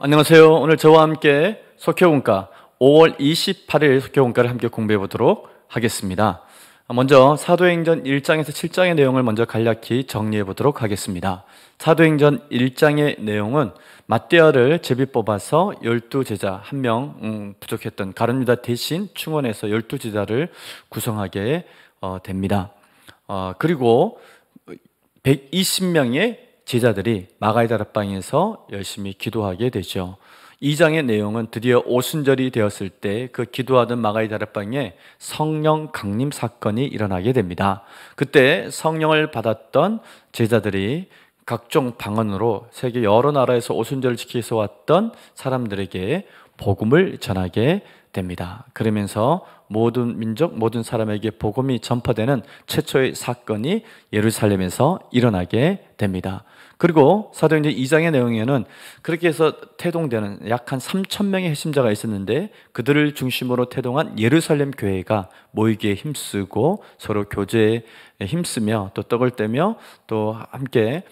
안녕하세요. 오늘 저와 함께 속회원가 5월 28일 속회원가를 함께 공부해 보도록 하겠습니다. 먼저 사도행전 1장에서 7장의 내용을 먼저 간략히 정리해 보도록 하겠습니다. 사도행전 1장의 내용은 맏대아를 제비 뽑아서 12제자, 한 명 부족했던 가룟유다 대신 충원해서 12제자를 구성하게 됩니다. 그리고 120명의 제자들이 마가의 다락방에서 열심히 기도하게 되죠. 2장의 내용은 드디어 오순절이 되었을 때 그 기도하던 마가의 다락방에 성령 강림 사건이 일어나게 됩니다. 그때 성령을 받았던 제자들이 각종 방언으로 세계 여러 나라에서 오순절을 지키면서 왔던 사람들에게 복음을 전하게 됩니다. 그러면서 모든 민족, 모든 사람에게 복음이 전파되는 최초의 사건이 예루살렘에서 일어나게 됩니다. 그리고 사도행전 2장의 내용에는 그렇게 해서 태동되는 약 한 3,000명의 핵심자가 있었는데 그들을 중심으로 태동한 예루살렘 교회가 모이기에 힘쓰고 서로 교제에 힘쓰며 또 떡을 떼며 또 함께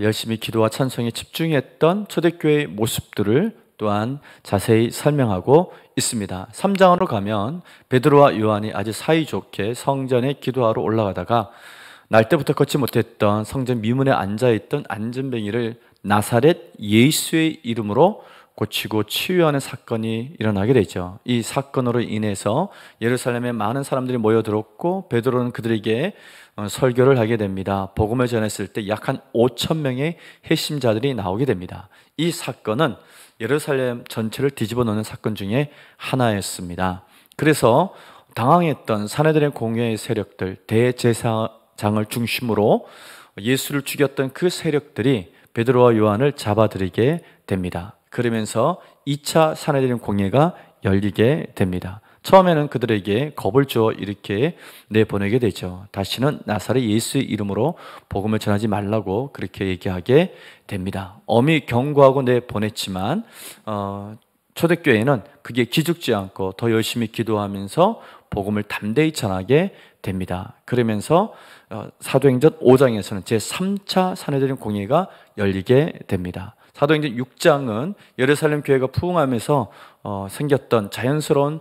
열심히 기도와 찬송에 집중했던 초대교회의 모습들을 또한 자세히 설명하고 있습니다. 3장으로 가면 베드로와 요한이 아주 사이좋게 성전에 기도하러 올라가다가 날 때부터 걷지 못했던 성전 미문에 앉아있던 안전뱅이를 나사렛 예수의 이름으로 고치고 치유하는 사건이 일어나게 되죠. 이 사건으로 인해서 예루살렘에 많은 사람들이 모여들었고 베드로는 그들에게 설교를 하게 됩니다. 복음을 전했을 때 약 한 5,000명의 핵심자들이 나오게 됩니다. 이 사건은 예루살렘 전체를 뒤집어 놓는 사건 중에 하나였습니다. 그래서 당황했던 사내들의 공회의 세력들, 대제사장을 중심으로 예수를 죽였던 그 세력들이 베드로와 요한을 잡아들이게 됩니다. 그러면서 2차 사내들의 공회가 열리게 됩니다. 처음에는 그들에게 겁을 주어 이렇게 내보내게 되죠. 다시는 나사렛 예수의 이름으로 복음을 전하지 말라고 그렇게 얘기하게 됩니다. 엄히 경고하고 내보냈지만 초대교회는 그게 기죽지 않고 더 열심히 기도하면서 복음을 담대히 전하게 됩니다. 그러면서 사도행전 5장에서는 제3차 사내들의 공회가 열리게 됩니다. 사도행전 6장은 예루살렘 교회가 부흥하면서 생겼던 자연스러운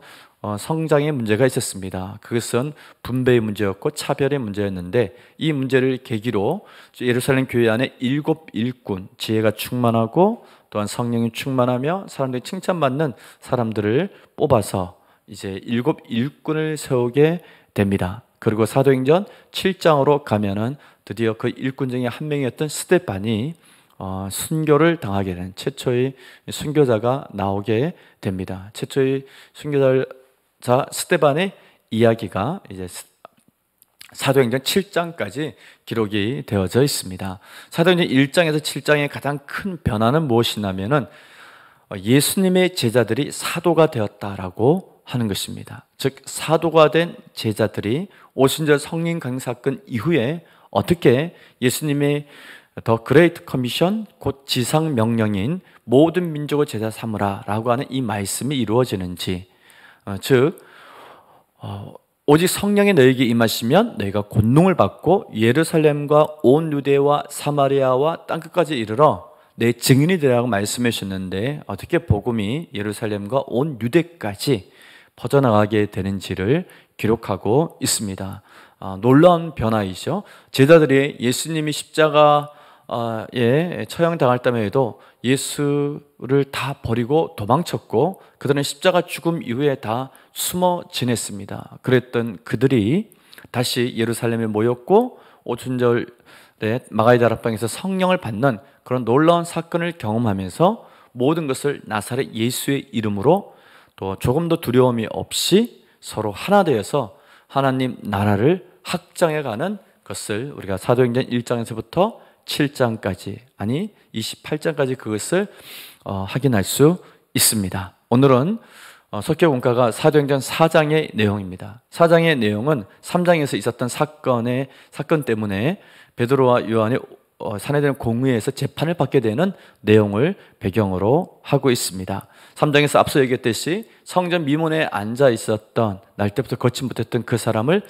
성장의 문제가 있었습니다. 그것은 분배의 문제였고 차별의 문제였는데 이 문제를 계기로 예루살렘 교회 안에 7 일꾼, 지혜가 충만하고 또한 성령이 충만하며 사람들이 칭찬받는 사람들을 뽑아서 이제 7 일꾼을 세우게 됩니다. 그리고 사도행전 7장으로 가면은 드디어 그 일꾼 중에 한 명이었던 스데반이 순교를 당하게 된 최초의 순교자가 나오게 됩니다. 최초의 순교자 스데반의 이야기가 이제 사도행전 7장까지 기록이 되어져 있습니다. 사도행전 1장에서 7장의 가장 큰 변화는 무엇이냐면은 예수님의 제자들이 사도가 되었다라고 하는 것입니다. 즉 사도가 된 제자들이 오순절 성령 강림 사건 이후에 어떻게 예수님의 더 그레이트 커미션, 곧 지상 명령인 모든 민족을 제자 삼으라 라고 하는 이 말씀이 이루어지는지, 즉 오직 성령이 너에게 임하시면 너희가 권능을 받고 예루살렘과 온 유대와 사마리아와 땅끝까지 이르러 내 증인이 되라고 말씀해 주셨는데 어떻게 복음이 예루살렘과 온 유대까지 퍼져나가게 되는지를 기록하고 있습니다. 놀라운 변화이죠. 제자들이 예수님이 십자가에 처형당할 때에도 예수를 다 버리고 도망쳤고 그들은 십자가 죽음 이후에 다 숨어 지냈습니다. 그랬던 그들이 다시 예루살렘에 모였고 오순절에 마가의 다락방에서 성령을 받는 그런 놀라운 사건을 경험하면서 모든 것을 나사렛 예수의 이름으로 또 조금도 두려움이 없이 서로 하나 되어서 하나님 나라를 확장해가는 것을 우리가 사도행전 1장에서부터 7장까지 아니 28장까지 그것을 확인할 수 있습니다. 오늘은 속회공과가 사도행전 4장의 내용입니다. 4장의 내용은 3장에서 있었던 사건 때문에 베드로와 요한이 사내들의 공회에서 재판을 받게 되는 내용을 배경으로 하고 있습니다. 3장에서 앞서 얘기했듯이 성전 미문에 앉아 있었던 날 때부터 걷지 못했던 그 사람을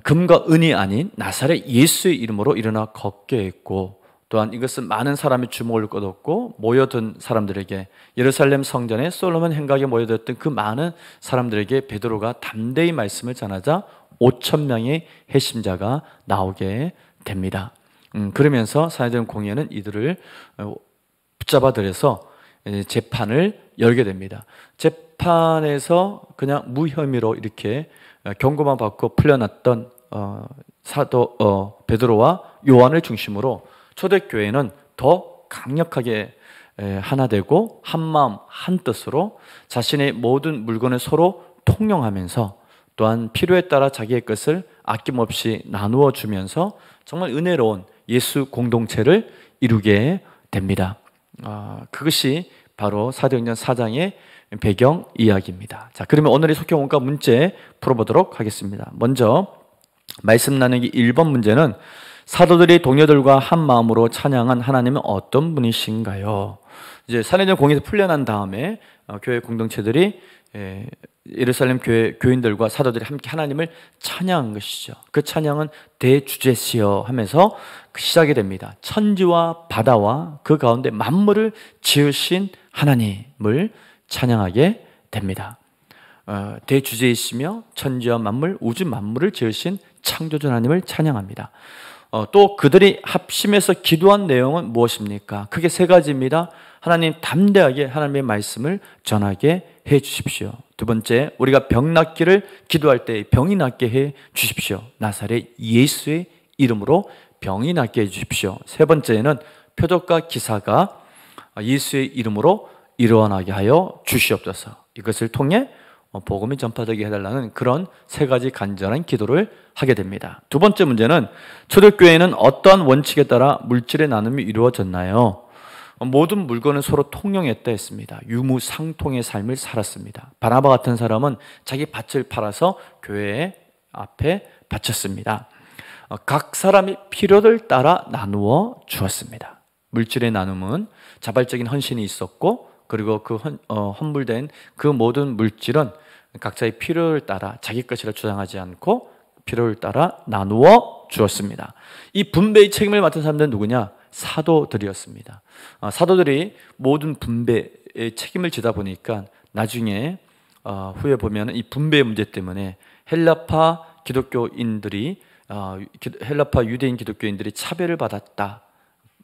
금과 은이 아닌 나사렛 예수의 이름으로 일어나 걷게 했고 또한 이것은 많은 사람이 주목을 거뒀고 모여든 사람들에게, 예루살렘 성전에 솔로몬 행각에 모여들었던 그 많은 사람들에게 베드로가 담대히 말씀을 전하자 5천 명의 회심자가 나오게 됩니다. 그러면서 사도행전 공회는 이들을 붙잡아 들여서 재판을 열게 됩니다. 재판에서 그냥 무혐의로 이렇게 경고만 받고 풀려났던 사도 베드로와 요한을 중심으로 초대교회는 더 강력하게 하나 되고 한마음 한뜻으로 자신의 모든 물건을 서로 통용하면서 또한 필요에 따라 자기의 것을 아낌없이 나누어 주면서 정말 은혜로운 예수 공동체를 이루게 됩니다. 그것이 바로 사도행전 4장의 배경 이야기입니다. 자, 그러면 오늘의 속행 원가 문제 풀어보도록 하겠습니다. 먼저 말씀 나누기 1번 문제는 사도들이 동료들과 한 마음으로 찬양한 하나님은 어떤 분이신가요? 이제 사도행전 공회에서 풀려난 다음에 교회 공동체들이 예루살렘 교인들과 사도들이 함께 하나님을 찬양한 것이죠. 그 찬양은 대주제시여 하면서 시작이 됩니다. 천지와 바다와 그 가운데 만물을 지으신 하나님을 찬양하게 됩니다. 대주제이시며 천지와 만물, 우주 만물을 지으신 창조주 하나님을 찬양합니다. 또 그들이 합심해서 기도한 내용은 무엇입니까? 크게 세 가지입니다. 하나님, 담대하게 하나님의 말씀을 전하게 해 주십시오. 두 번째, 우리가 병 낫기를 기도할 때 병이 낫게 해 주십시오. 나사렛 예수의 이름으로 병이 낫게 해 주십시오. 세 번째는 표적과 기사가 예수의 이름으로 일어나게 하여 주시옵소서. 이것을 통해 복음이 전파되게 해달라는 그런 세 가지 간절한 기도를 하게 됩니다. 두 번째 문제는 초대교회는 어떠한 원칙에 따라 물질의 나눔이 이루어졌나요? 모든 물건을 서로 통용했다 했습니다. 유무상통의 삶을 살았습니다. 바나바 같은 사람은 자기 밭을 팔아서 교회 앞에 바쳤습니다. 각 사람이 필요를 따라 나누어 주었습니다. 물질의 나눔은 자발적인 헌신이 있었고, 그리고 그 헌물된 그 모든 물질은 각자의 필요를 따라 자기 것이라 주장하지 않고 필요를 따라 나누어 주었습니다. 이 분배의 책임을 맡은 사람들은 누구냐? 사도들이었습니다. 사도들이 모든 분배의 책임을 지다 보니까 나중에 후에 보면 이 분배의 문제 때문에 헬라파 유대인 기독교인들이 차별을 받았다.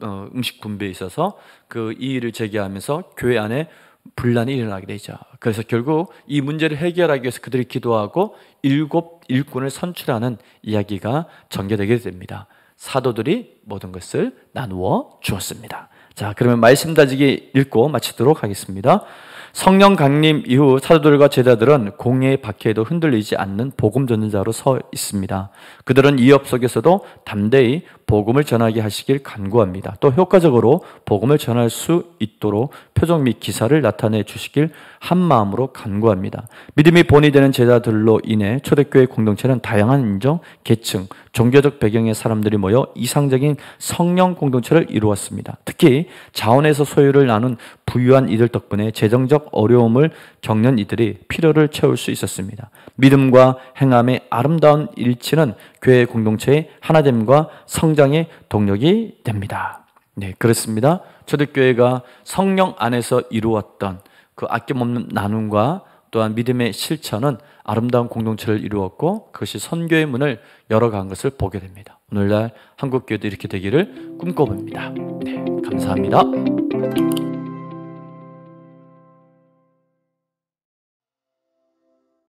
음식 분배에 있어서 그 이의를 제기하면서 교회 안에 분란이 일어나게 되죠. 그래서 결국 이 문제를 해결하기 위해서 그들이 기도하고 7 일꾼을 선출하는 이야기가 전개되게 됩니다. 사도들이 모든 것을 나누어 주었습니다. 자, 그러면 말씀 다지기 읽고 마치도록 하겠습니다. 성령 강림 이후 사도들과 제자들은 공회의 박해에도 흔들리지 않는 복음 전도자로 서 있습니다. 그들은 위협 속에서도 담대히 복음을 전하게 하시길 간구합니다. 또 효과적으로 복음을 전할 수 있도록 표적 및 기사를 나타내 주시길 한 마음으로 간구합니다. 믿음이 본이 되는 제자들로 인해 초대교회 공동체는 다양한 인종, 계층, 종교적 배경의 사람들이 모여 이상적인 성령 공동체를 이루었습니다. 특히 자원에서 소유를 나눈 부유한 이들 덕분에 재정적 어려움을 겪는 이들이 필요를 채울 수 있었습니다. 믿음과 행함의 아름다운 일치는 교회 공동체의 하나됨과 성장의 동력이 됩니다. 네, 그렇습니다. 초대교회가 성령 안에서 이루었던 그 아낌없는 나눔과 또한 믿음의 실천은 아름다운 공동체를 이루었고 그것이 선교의 문을 열어간 것을 보게 됩니다. 오늘날 한국교회도 이렇게 되기를 꿈꿔봅니다. 네, 감사합니다.